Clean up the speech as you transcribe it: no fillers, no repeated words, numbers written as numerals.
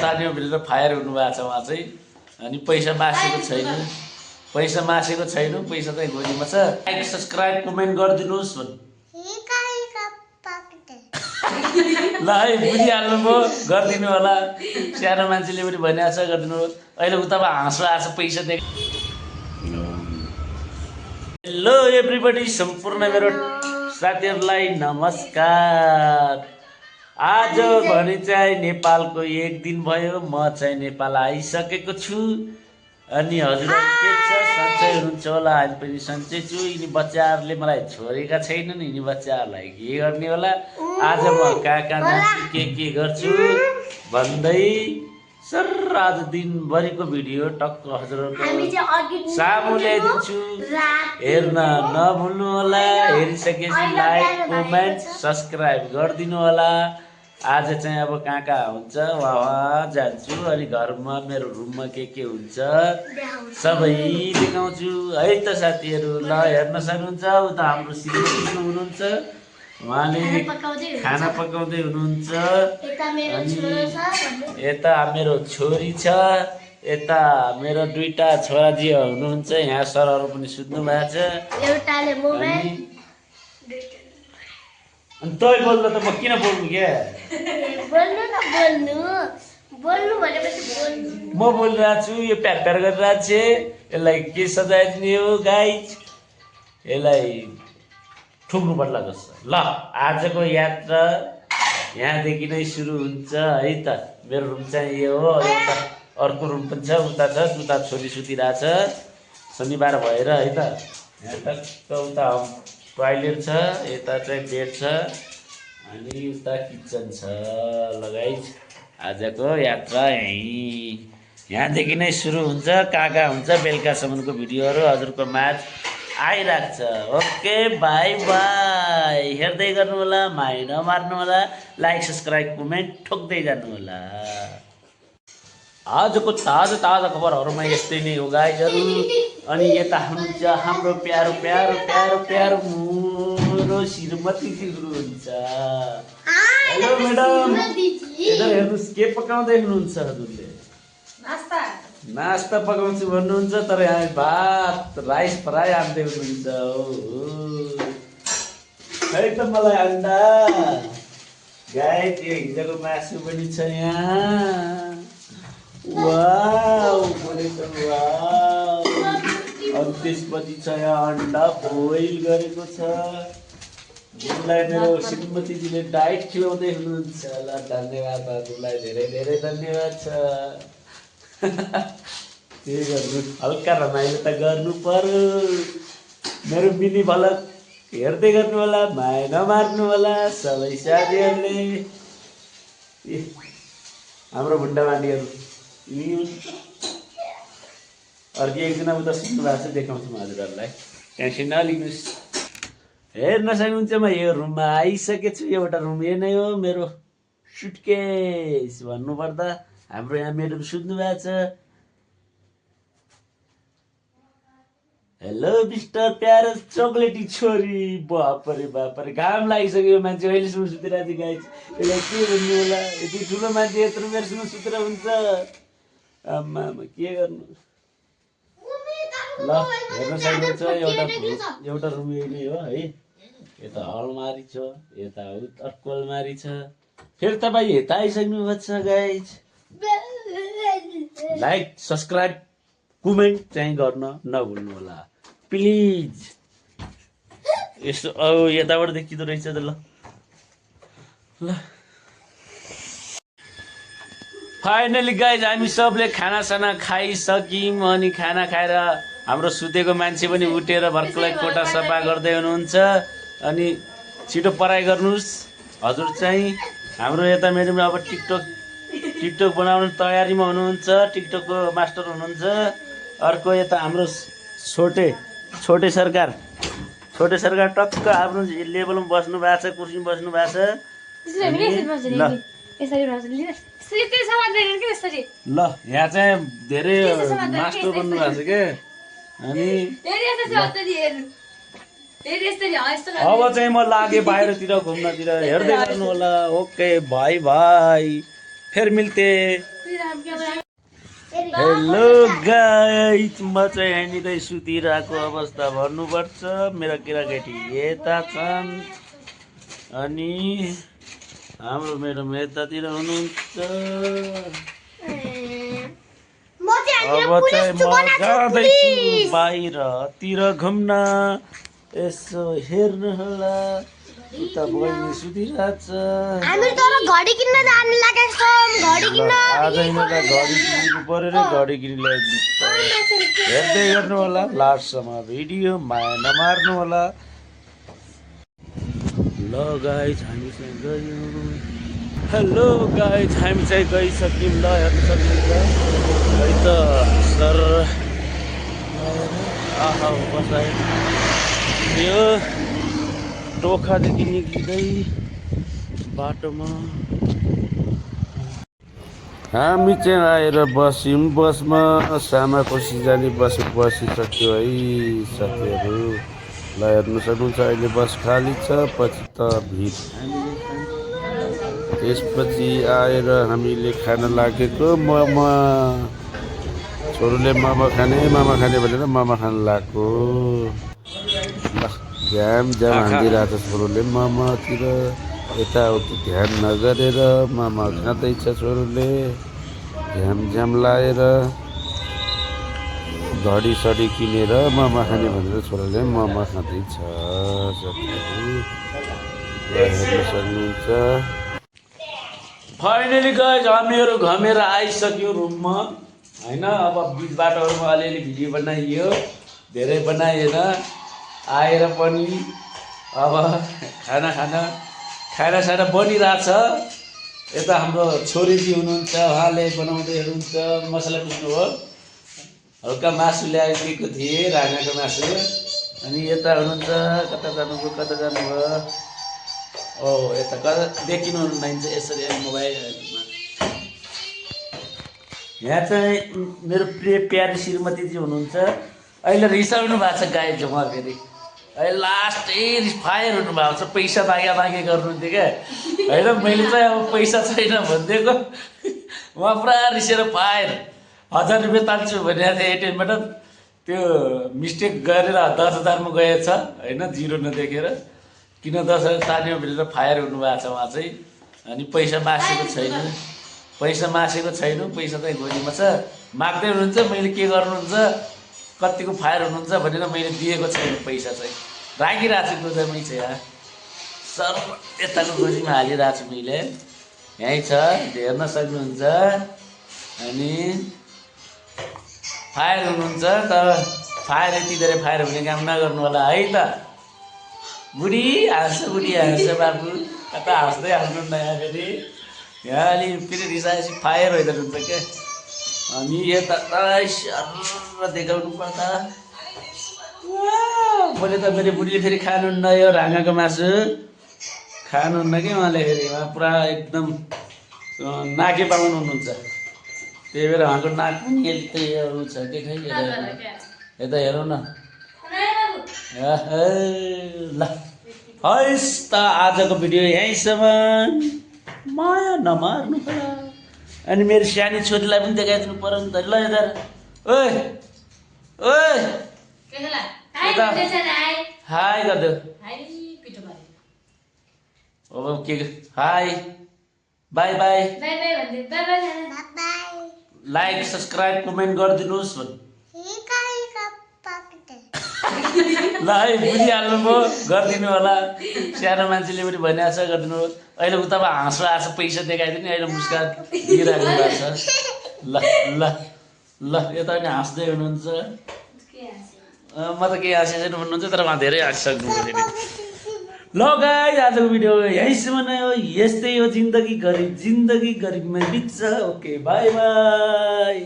तान्यो भनेर फायर हुनुभएको छ उहाँ चाहिँ। अनि पैसा मासेको छैन, पैसा मासेको छैन, पैसा चाहिँ गोलीमा छ। लाइक सब्सक्राइब कमेन्ट गरिदिनुहोस् भन्नु ल है, बुझिहाल्नुभयो, गरिदिनु होला। सानो मान्छेले पनि भनिरहेको छ गरिदिनु हो। अहिले उता हाँसो आएको छ पैसा देख। हेलो एभ्रिबडी, सम्पूर्ण मेरो साथीहरूलाई नमस्कार। आज भने चाहिँ नेपालको एक दिन भयो, म चाहिँ नेपाल आइसकेको छु। अनि हजुरहरू के छ, सन्चै हुनुहुन्छ होला? अहिले पनि सन्चै छु। यिनी बच्चाहरूले मलाई छोडेका छैनन्, यिनी बच्चाहरूलाई के गर्ने होला। आज म कहाँ कहाँ जान्छु, के गर्छु भन्दै सर आज दिनभरिको भिडियो टक्क हजुरहरूको सामु ल्याइदिन्छु। हेर्न नभुल्नु होला। हेरिसकेपछि लाइक कमेन्ट सब्सक्राइब गरिदिनु होला। आज चाहिँ अब कहाँ कहाँ हुन्छ वहाँ जान्छु। अनि घरमा मेरो रुममा के हुन्छ सबै देखाउँछु है त साथीहरू। ल हेर्न सक्नुहुन्छ, उता हाम्रो श्रीमती हुनुहुन्छ, उहाँले खाना पकाउँदै हुनुहुन्छ। अनि यता मेरो छोरी छ, यता मेरो दुईटा छोराजी हुनुहुन्छ। यहाँ सरहरू पनि सुत्नु भएको छ। अनि तै बोल्दा त म किन बोल्नु क्या? म बोलिरहेको छु, यो प्यार प्यार गरिरहेको छु। यसलाई के सजाइदिने हो गाइज? यसलाई ठुक्नु पर्ला जस्तो। ल आजको यात्रा यहाँदेखि नै सुरु हुन्छ है त। मेरो रुम चाहिँ यो हो। एउटा अर्को रुम पनि छ, उता छ, उता छोरी सुतिरहेछ शनिबार भएर है त। यहाँ टक्क उता टोइलेट छ, यता चाहिँ बेड छ, अनि उता किचन छ। लगाइज आजको यात्रा यहाँदेखि नै सुरु हुन्छ। कहाँ कहाँ हुन्छ बेलुकासम्मको भिडियोहरू हजुरको माझ आइरहेको छ। Okay by by. हेर्दै गर्नु होला, माया नमार्नु होला, लाइक सब्सक्राइब कमेन्ट ठोक्दै जानु होला। आजको ताजा खबरहरूमा यस्तै नै हो गाइजहरू। अनि यता हुनुहुन्छ हाम्रो प्यारो प्यारो प्यारो प्यारो मेरो श्रीमतीजी हुनुहुन्छ। हेलो म्याडम, यता हेर्नुहोस् के पकाउँदै हुनुहुन्छ हजुरले? नास्ता पकाउँछु भन्नुहुन्छ, तर यहाँ भात राइस फ्राई आन्दै हुनुहुन्छ। खै त मलाई अन्डा गाई, त्यो हिजोको मासु पनि छ यहाँ। वाउ बोलेको वाउ। अनि त्यसपछि छ यहाँ अन्डा बोइल गरेको छ। जुनलाई मेरो श्रीमतीजीले डाइट खिलाउँदै हुनुहुन्छ। ल धन्यवाद हजुरलाई, धेरै धेरै धन्यवाद छ। के गर्नु, हल्का रमाइलो त गर्नु पर्यो। मेरो मिनी भलक हेर्दै गर्नु होला, माया नमार्नु होला सबै साथीहरूले। हाम्रो भुन्डा बाँडीहरू अर्को एकजना उता सुन्नु भएको छ, देखाउँछु म हजुरहरूलाई, टेन्सन नलिनुहोस्। हेर्न सक्नुहुन्छ म यो रुममा आइसकेको छु। एउटा रुम यो नै हो, मेरो सुटकेस भन्नुपर्दा। हाम्रो यहाँ मेडम सुत्नु भएको छ। हेलो मिस्टर प्यारो चक्लेटी छोरी। बापरे बापरे, घाम लागिसक्यो। मान्छे अहिलेसम्म सुतिरहेको थियो गाइस। यसलाई के भन्नु होला, यति ठुलो मान्छे यत्रो बेरसम्म सुतेर हुन्छ? आमा के गर्नु। ल हेर्न सक्नुहुन्छ एउटा रुम यही नै हो है। यता अलमारी छ, यता अर्को अलमारी छ। फेरि तपाईँ यता आइसक्नु भएको छ गाइज। लाइक सब्सक्राइब कमेन्ट चाहिँ गर्न नभुल्नु होला प्लिज। यस्तो यताबाट देखिँदो रहेछ त। ल फाइनली गाइज हामी सबले खानासाना खाइसक्यौँ। अनि खाना खाएर हाम्रो सुतेको मान्छे पनि उठेर भर्खरै कोठा सफा गर्दै हुनुहुन्छ। अनि छिटो पढाइ गर्नुहोस् हजुर चाहिँ। हाम्रो यता मेडम अब टिकटक बनाउने तयारीमा हुनुहुन्छ, टिकटकको मास्टर हुनुहुन्छ। अर्को यता हाम्रो छोटे सरकार टक्क आफ्नो लेभलमा बस्नु भएको छ, कुर्सीमा बस्नु भएको छ। ल यहाँ चाहिँ धेरै मास्टर बन्नु भएको छ क्या। अनि अब चाहिँ म लागेँ बाहिरतिर घुम्नतिर। हेर्दै गर्नु होला। ओके भाइ भाइ, फेरि मिल्ते। हेलो गाइस, म चाहिँ यहाँनिर सुतिरहेको अवस्था भन्नुपर्छ। मेरा केटाकेटी यता छन् अनि हाम्रो म्याडम यतातिर हुनुहुन्छ। अब चाहिँ म जाँदैछु बाहिरतिर घुम्न। यसो हेर्नु होला, उता बहिनी सुतिरहेछ। हामी तर घडी किन्न जानु लागेको छौँ। घडी किन्न आज यिनीहरूलाई घडी किन्नु पर्यो र घडी किनि ल्याइदिनु पर्यो। हेर्दै गर्नु होला, लास्टसम्म भिडियो माया नमार्नु होला। ल गाइस, हामी चाहिँ गयौँ। हेलो गाइस, हामी चाहिँ गइसक्यौँ। ल हेर्नु सक्नुहुन्छ है त सर। आहा बसाइ यो टोखादेखि निक्लिँदै बाटोमा हामी चाहिँ आएर बस्यौँ बसमा। सामाकोसी जाने बस बसिसक्यो है साथीहरू। ल हेर्नु सक्नुहुन्छ अहिले बस खाली छ, पछि त भिड। त्यसपछि आएर हामीले खान लागेको मोमो। छोरोले मोमो खाने भनेर मोमो खान लागेको। ल झ्याम हान्दिरहेको छ छोरोले मोमोतिर। यताउति ध्यान नगरेर मोमो खाँदैछ छोरोले, झ्याम लाएर। घडी सडी किनेर मोमो खाने भनेर छोराले मोमो खाँदैछ साथीहरू। हेर्न सक्नुहुन्छ। फाइनली गाइस, हामीहरू घमेर आइसक्यौँ रुममा होइन। अब बिच बाटोहरूमा अलिअलि भिडियो बनाइयो, धेरै बनाइएन। आएर पनि अब खाना बनिरहेछ। यता हाम्रो छोरीजी हुनुहुन्छ, उहाँले बनाउँदै हुनुहुन्छ। मसला पिस्नु हो, हल्का मासु ल्याइदिएको थिएँ, राँगाको मासु। अनि यता हुनुहुन्छ, कता जानुभयो? ओ यता कता देखिनुहुन्छ यसरी मोबाइलमा। यहाँ चाहिँ मेरो प्यारी श्रीमतीजी हुनुहुन्छ। अहिले रिसाउनु भएको छ गाइस म फेरि। अहिले लास्टै फायर हुनुभएको छ। पैसा मागे गर्नुहुन्थ्यो क्या होइन। मैले चाहिँ अब पैसा छैन भनिदिएको, उहाँ पुरा रिसेर फायर। 1000 रुपियाँ तान्छु भनेको थिएँ एटिएमबाट, त्यो मिस्टेक गरेर 10,000मा गएछ होइन, 0 नदेखेर। किन 10,000 तान्यो भनेर फायर हुनुभएको छ उहाँ चाहिँ। अनि पैसा मासेको छैन, पैसा चाहिँ गोजीमा छ। माग्दै हुनुहुन्छ, मैले के गर्नुहुन्छ, कतिको फायर हुनुहुन्छ भनेर मैले दिएको छैन। पैसा चाहिँ राखिरहेको छु गोजीमै छ। यहाँ सर यताको गोजीमा हालिरहेको छु मैले, यहीँ छ, हेर्न सक्नुहुन्छ। अनि फायर हुनुहुन्छ, तर फायर यति धेरै फायर हुने काम नगर्नु होला है त। बुढी हाँस्छ बाबु, कता हाँस्दै हाँस्नु नयाँ फेरि। यहाँ अलि फेरि रिसाएपछि फायर भइदिनुहुन्छ क्या। अनि यता देखाउनु पर्दा मैले त मेरो बुढीले फेरि खानुहुन्न यो राँगाको मासु, खानुहुन्न कि उहाँले फेरि। उहाँ पुरा एकदम नाके पाउनु हुनुहुन्छ, त्यही भएर उहाँको नाक पनि यति छ कि खै। यता हेरौँ न। ल हस् त, आजको भिडियो यहीँसम्म, माया नमार्नु होला। अनि मेरो सानो छोरीलाई पनि देखाइदिनु पर्यो नि त। ल यता ओए हाई गरिदेऊ। अब के high by by. Like subscribe comment गरिदिनुहोस् भन्नु। ल है, बुझिहाल्नुभयो, गरिदिनु होला। सानो मान्छेले पनि भनिरहेको छ, गरिदिनु हो। अहिले उता हाँसो पैसा देखाइदिने, अहिले मुस्कान दिइराख्नु भएको छ। ल यता पनि हाँस्दै हुनुहुन्छ। म त केही हाँसेको छैन भन्नुहुन्छ, तर उहाँ धेरै हाँसिसक्नुहुन्छ फेरि। ल गाइस, आजको भिडियो यहीँसम्म नै हो। यस्तै हो जिन्दगी गरिबमै बित्छ। Okay by by.